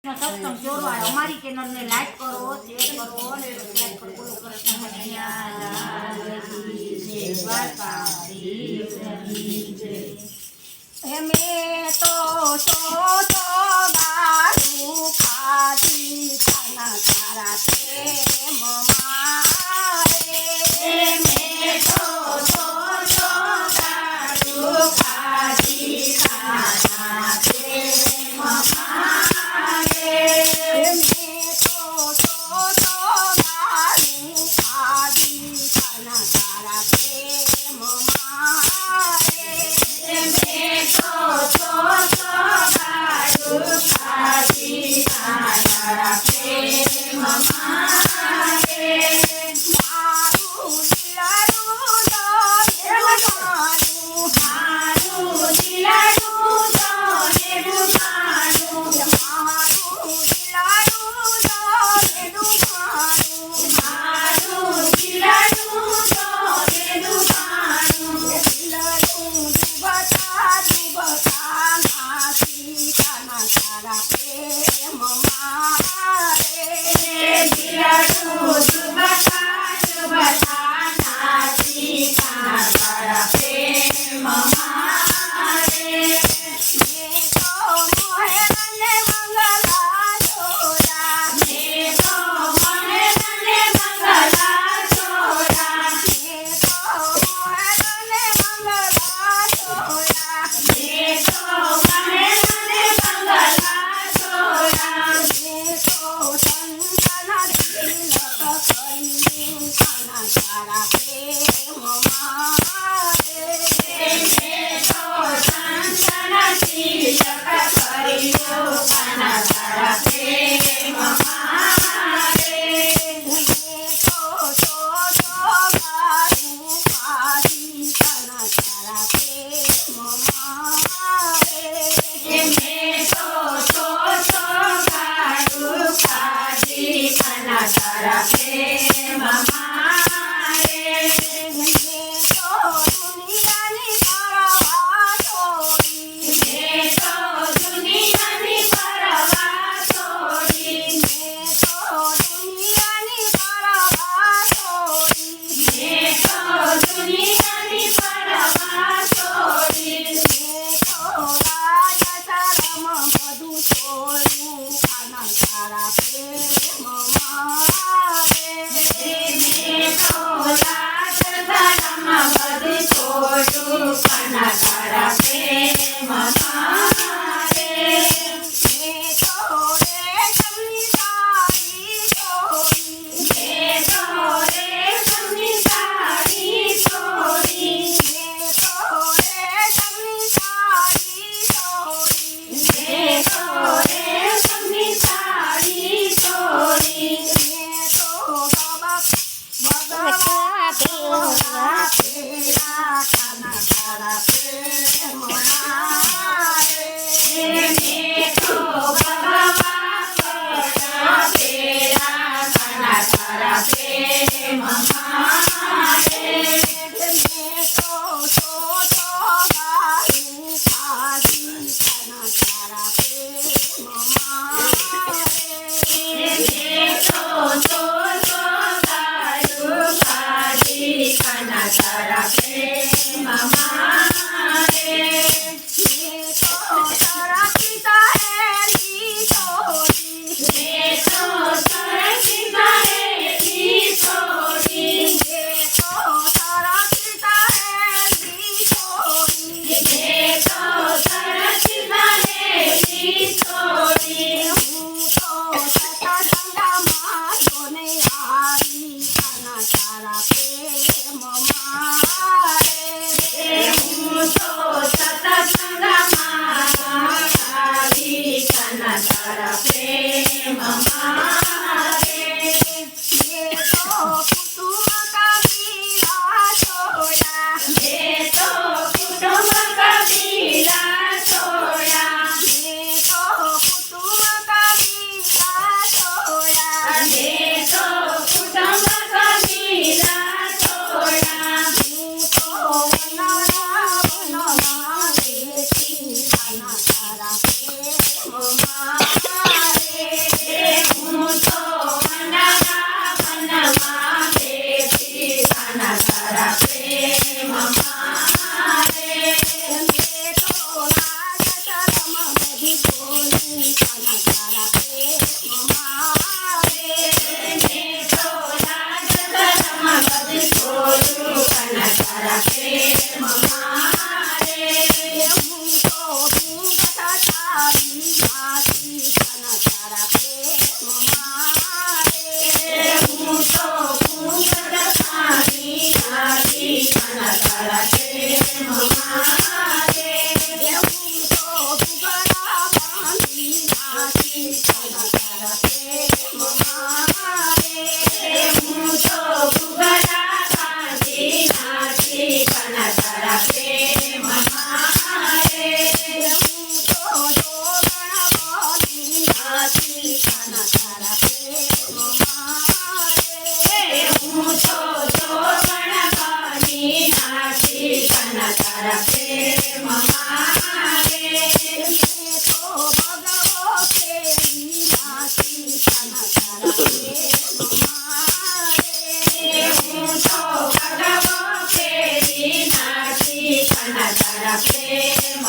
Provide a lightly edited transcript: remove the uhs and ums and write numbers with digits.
સત્સંગ જોડવાળો અમારી ચેનલ ને લાઈક કરો, શેર કરો અને સબસ્ક્રાઇબ કરો. બોલો કૃષ્ણ કનૈયા મેં તો ગારું ખાધી તાના તારા પ્રેમ મારે. મેં તો ગારું ખાધી તાના પ્રેમ મારે. મેં તો ગારું ખાધી તાના તારા પ્રેમ મારે. મેં તો ગારું ખાધી તારા પ્રેમ મારે. મારું દિલારું દોડવાનું, મારું દિલારું દોડવાનું, મારું દિલારું દોડવાનું, મારું દિલારું દોડવાનું. દિલારું ડૂબતા ડૂબતા નાસી તાના તારા પ્રેમ મારે. દિલારું ડૂબતા ડૂબતા નાસી તાના તારા પ્રેમ મારે. મેં તો મોહનને મંગલા જોયા, મેં તો મોહનને મંગલા જોયા, મેં તો મોહનને મંગલા જોયા, મેં તો મોહનને મંગલા જોયા. મેં તો ચંદન તિલક કર્યું તાના તારા પ્રેમ મારે. મેં તો ચંદન તિલક કર્યું તાના તારા પ્રેમ મારે. મેં તો ગારું ખાધી તાના તારા પ્રેમ મારે. મેં તો ગારું ખાધી તાના તારા પ્રેમ મારે. મેં તો દુનિયાની પરવા છોડી, મેં તો દુનિયાની પરવા છોડી, મેં તો દુનિયાની પરવા છોડી, મેં તો દુનિયાની પરવા છોડી. મેં તો રાજસરમ બધું છોડ્યું તાના તારા પ્રેમ મારે. મેં તો રાજસરમ બધું છોડ્યું તાના તારા પ્રેમ મારે. મેં તો રેશમની સાડી છોડી, મેં તો રેશમની સાડી છોડી, મેં તો રેશમની સાડી છોડી, મેં તો રેશમની સાડી છોડી. મેં તો ભગવા પેલા તાના તારા પ્રેમ મારે. મેં તો ભગવા પેલા તાના તારા પ્રેમ મારે. મેં તો ગારું ખાધી તાના તારા પ્રેમ મારે. મેં તો ગારું ખાધી તાના તારા પ્રેમ મારે. મેં તો તારા પિતા હેલી છોડી, મેં તો તારા પિતા હેલી છોડી, મેં તો તારા પિતા હેલી છોડી, મેં તો તારા પિતા હેલી છોડી. હું તો સત્સંગમાં જોને આવી તાના તારા પ્રેમ મારે. હું તો સત્સંગમાં આવી તાના તારા પ્રેમ મારે. મેં તો કુટુંબ કબીલા છોડ્યા, મેં તો કુટુંબ કબીલા છોડ્યા, મેં તો કુટુંબ કબીલા છોડ્યા, મેં તો કુટુંબ કબીલા છોડ્યા. હું તો વનરાવનમાં રહેતી તાના તારા પ્રેમ મારે. તારા પ્રેમ મારે મેં તો લાજ શરમ બધું છોડ્યું કન તારા પ્રેમ મારે હું તો ઘૂંઘટ તારી નાખી કન તારા પ્રેમ મારે હું તો ઘૂંઘટ તારી નાખી કન તારા પ્રેમ મારે હું તો ઘૂંઘરા બાંધી નાખી કન તારા પ્રેમ મારે હું તો ઘૂંઘરા બાંધી નાખી કન તારા પ્રેમ મારે હું તો જોગણ બોલી નાખી કન તારા પ્રેમ મારે હું તો જોગણ બોલી નાખી કન તારા પ્રેમ મારે મેં તો ભગવો ફેરી નાખી કન તારા પ્રેમ મારે હું તો ભગવો ફેરી નાખી કન તારા પ્રેમ